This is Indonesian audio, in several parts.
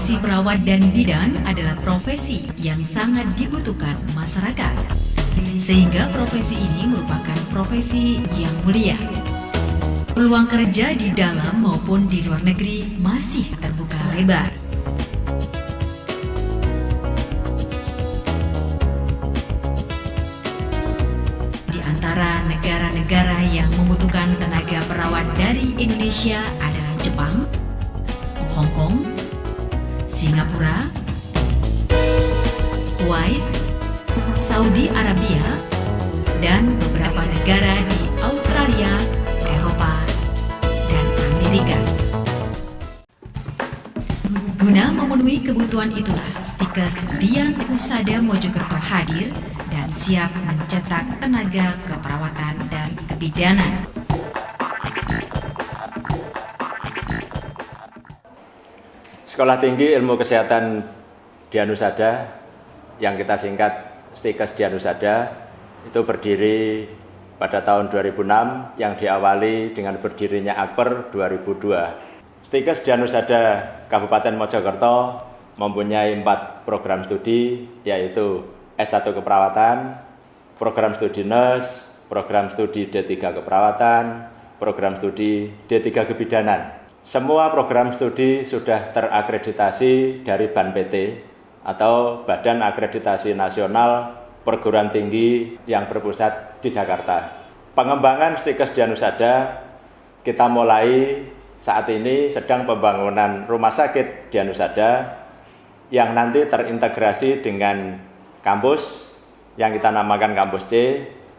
Profesi perawat dan bidan adalah profesi yang sangat dibutuhkan masyarakat, sehingga profesi ini merupakan profesi yang mulia. Peluang kerja di dalam maupun di luar negeri masih terbuka lebar. Di antara negara-negara yang membutuhkan tenaga perawat dari Indonesia adalah Jepang, Hong Kong, Singapura, Kuwait, Saudi Arabia, dan beberapa negara di Australia, Eropa, dan Amerika. Guna memenuhi kebutuhan itulah Stikes Dian Husada Mojokerto hadir dan siap mencetak tenaga keperawatan dan kebidanan. Sekolah Tinggi Ilmu Kesehatan Dian Husada yang kita singkat Stikes Dian Husada itu berdiri pada tahun 2006 yang diawali dengan berdirinya Akper 2002. Stikes Dian Husada Kabupaten Mojokerto mempunyai 4 program studi, yaitu S1 Keperawatan, program studi nurse, program studi D3 Keperawatan, program studi D3 Kebidanan. Semua program studi sudah terakreditasi dari BANPT atau Badan Akreditasi Nasional Perguruan Tinggi yang berpusat di Jakarta. Pengembangan Stikes Dian Husada kita mulai saat ini sedang pembangunan rumah sakit Dian Husada yang nanti terintegrasi dengan kampus yang kita namakan kampus C,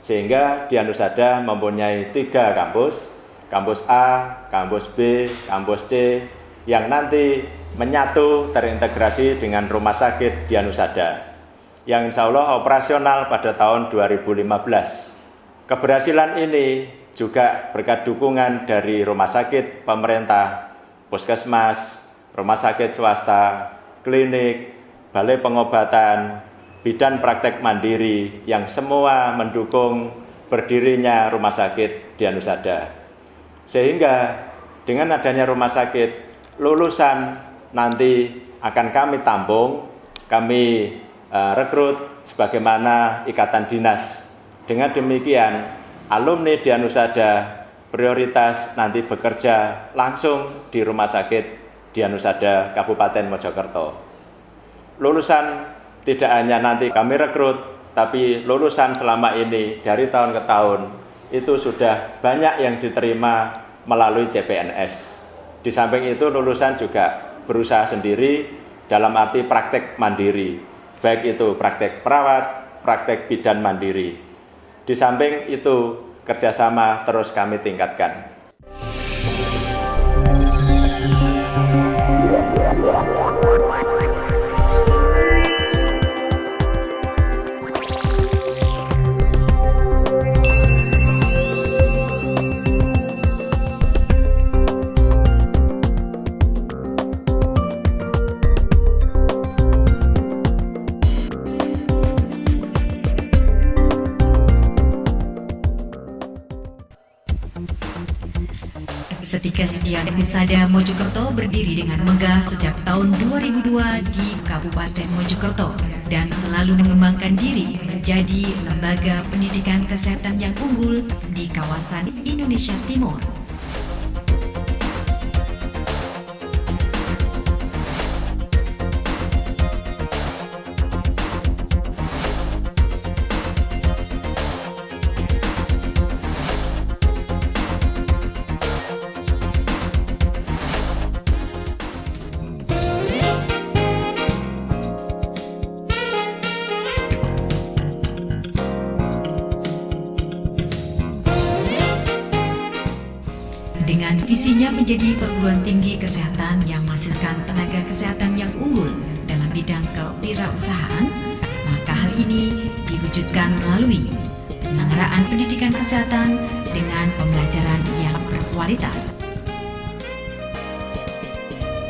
sehingga Dian Husada mempunyai 3 kampus. Kampus A, kampus B, kampus C, yang nanti menyatu terintegrasi dengan Rumah Sakit Dian Husada, yang insya Allah operasional pada tahun 2015. Keberhasilan ini juga berkat dukungan dari rumah sakit pemerintah, puskesmas, rumah sakit swasta, klinik, balai pengobatan, bidan praktek mandiri, yang semua mendukung berdirinya Rumah Sakit Dian Husada. Sehingga dengan adanya rumah sakit, lulusan nanti akan kami tampung, kami rekrut sebagaimana ikatan dinas. Dengan demikian, alumni Dian Husada prioritas nanti bekerja langsung di Rumah Sakit Dian Husada Kabupaten Mojokerto. Lulusan tidak hanya nanti kami rekrut, tapi lulusan selama ini dari tahun ke tahun itu sudah banyak yang diterima melalui CPNS. Di samping itu lulusan juga berusaha sendiri dalam arti praktek mandiri, baik itu praktek perawat, praktek bidan mandiri. Di samping itu kerjasama terus kami tingkatkan. Stikes Dian Husada Mojokerto berdiri dengan megah sejak tahun 2002 di Kabupaten Mojokerto dan selalu mengembangkan diri menjadi lembaga pendidikan kesehatan yang unggul di kawasan Indonesia Timur. Dengan visinya menjadi perguruan tinggi kesehatan yang menghasilkan tenaga kesehatan yang unggul dalam bidang kewirausahaan, maka hal ini diwujudkan melalui penyelenggaraan pendidikan kesehatan dengan pembelajaran yang berkualitas.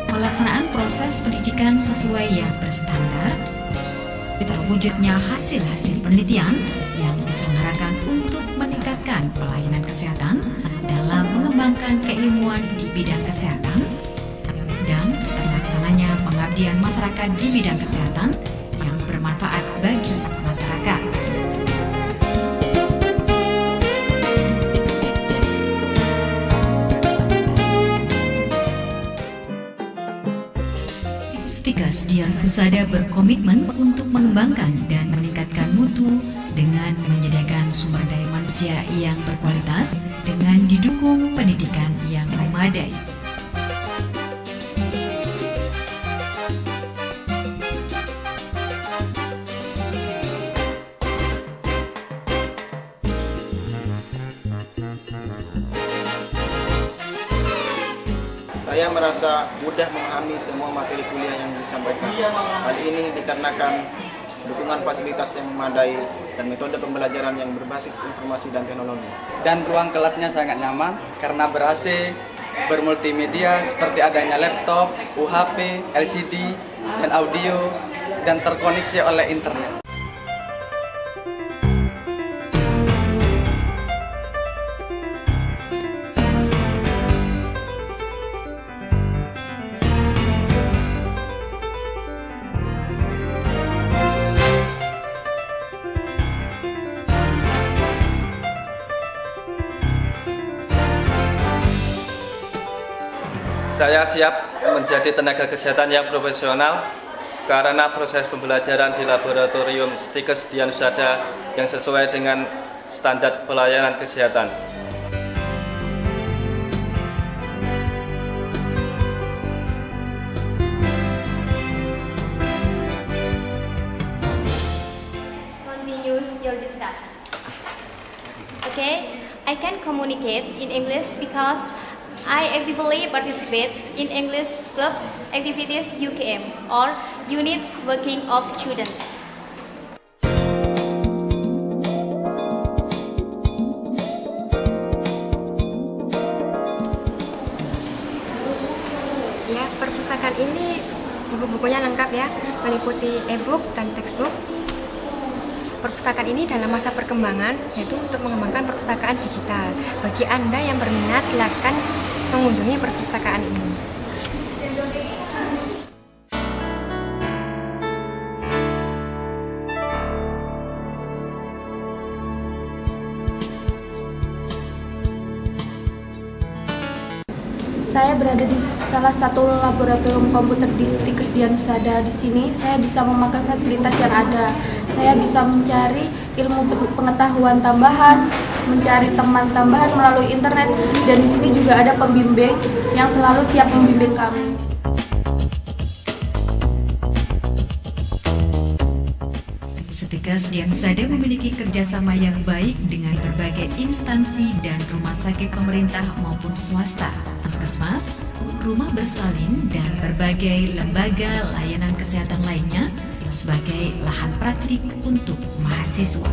Pelaksanaan proses pendidikan sesuai yang berstandar, terwujudnya hasil-hasil penelitian yang diselenggarakan untuk meningkatkan pelayanan kesehatan dalam mengembangkan keilmuan di bidang kesehatan, dan terlaksana terlaksananya pengabdian masyarakat di bidang kesehatan yang bermanfaat bagi masyarakat. Stikes Dian Husada berkomitmen untuk mengembangkan dan meningkatkan mutu dengan menyediakan sumber daya manusia yang berkualitas dengan didukung pendidikan yang memadai. Saya merasa mudah memahami semua materi kuliah yang disampaikan. Hal ini dikarenakan dukungan fasilitas yang memadai dan metode pembelajaran yang berbasis informasi dan teknologi. Dan ruang kelasnya sangat nyaman karena ber-AC, bermultimedia seperti adanya laptop, UHP, LCD, dan audio, dan terkoneksi oleh internet. Saya siap menjadi tenaga kesehatan yang profesional karena proses pembelajaran di laboratorium Stikes Dian Husada yang sesuai dengan standar pelayanan kesehatan. Continue your discuss. Okay, I can communicate in English because I actively participate in English club activities UKM or unit working of students. Ya, perpustakaan ini buku-bukunya lengkap ya, meliputi e-book dan textbook. Perpustakaan ini dalam masa perkembangan, yaitu untuk mengembangkan perpustakaan digital. Bagi Anda yang berminat, silakan mengunjungi perpustakaan ini. Saya berada di salah satu laboratorium komputer di Stikes Dian Husada. Di sini saya bisa memakai fasilitas yang ada. Saya bisa mencari ilmu pengetahuan tambahan, mencari teman tambahan melalui internet, dan di sini juga ada pembimbing yang selalu siap membimbing kami. Stikes Dian Husada memiliki kerjasama yang baik dengan berbagai instansi dan rumah sakit pemerintah maupun swasta, puskesmas, rumah bersalin, dan berbagai lembaga layanan kesehatan lainnya sebagai lahan praktik untuk mahasiswa.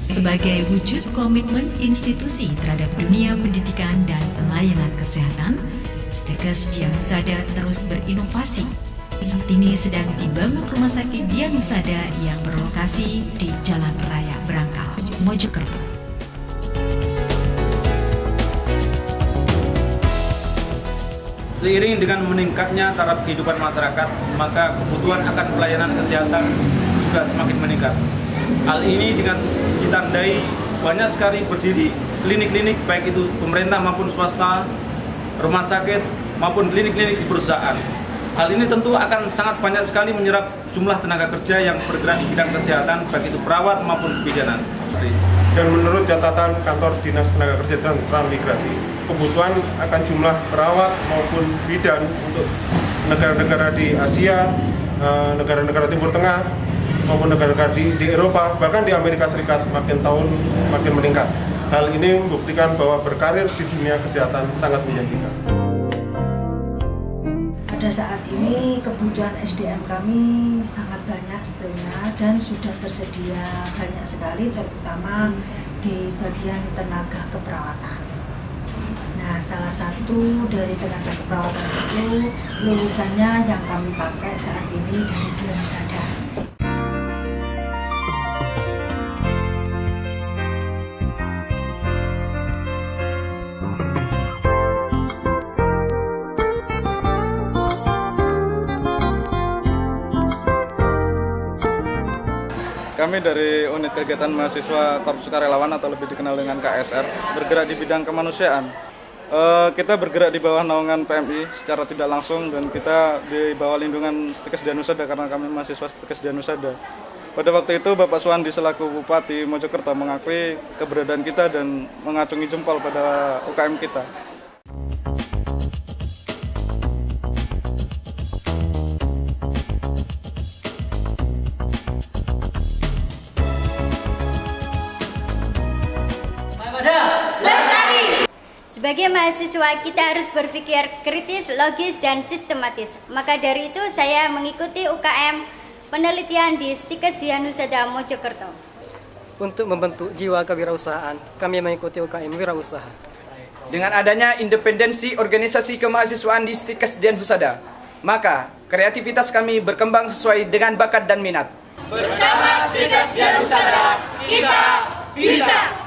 Sebagai wujud komitmen institusi terhadap dunia pendidikan dan pelayanan kesehatan, Stikes Dian Husada terus berinovasi. Saat ini sedang dibangun Rumah Sakit Dian Husada yang berlokasi di Jalan Raya Brangkal, Mojokerto. Seiring dengan meningkatnya taraf kehidupan masyarakat, maka kebutuhan akan pelayanan kesehatan juga semakin meningkat. Hal ini dengan ditandai banyak sekali berdiri klinik-klinik baik itu pemerintah maupun swasta, rumah sakit maupun klinik-klinik di perusahaan. Hal ini tentu akan sangat banyak sekali menyerap jumlah tenaga kerja yang bergerak di bidang kesehatan baik itu perawat maupun bidanan. Dan menurut catatan kantor Dinas Tenaga Kerja dan Transmigrasi, kebutuhan akan jumlah perawat maupun bidan untuk negara-negara di Asia, negara-negara Timur Tengah, maupun negara-negara di Eropa, bahkan di Amerika Serikat makin tahun makin meningkat. Hal ini membuktikan bahwa berkarir di dunia kesehatan sangat menjanjikan. Pada saat ini kebutuhan SDM kami sangat banyak sebenarnya dan sudah tersedia banyak sekali, terutama di bagian tenaga keperawatan. Nah, salah satu dari tenaga keperawatan itu lulusannya yang kami pakai saat ini dari Dian Husada. Kami dari Unit Kegiatan Mahasiswa Korps Sukarelawan atau lebih dikenal dengan KSR, bergerak di bidang kemanusiaan. Kita bergerak di bawah naungan PMI secara tidak langsung dan kita di bawah lindungan Stikes Dianusada karena kami mahasiswa Stikes Dianusada. Pada waktu itu Bapak Suwandi selaku Bupati Mojokerto mengakui keberadaan kita dan mengacungi jempol pada UKM kita. Sebagai mahasiswa, kita harus berpikir kritis, logis, dan sistematis. Maka dari itu, saya mengikuti UKM penelitian di Stikes Dianusada Mojokerto. Untuk membentuk jiwa kewirausahaan, kami mengikuti UKM Wirausaha. Dengan adanya independensi organisasi kemahasiswaan di Stikes Dianusada, maka kreativitas kami berkembang sesuai dengan bakat dan minat. Bersama Stikes Dianusada, kita bisa!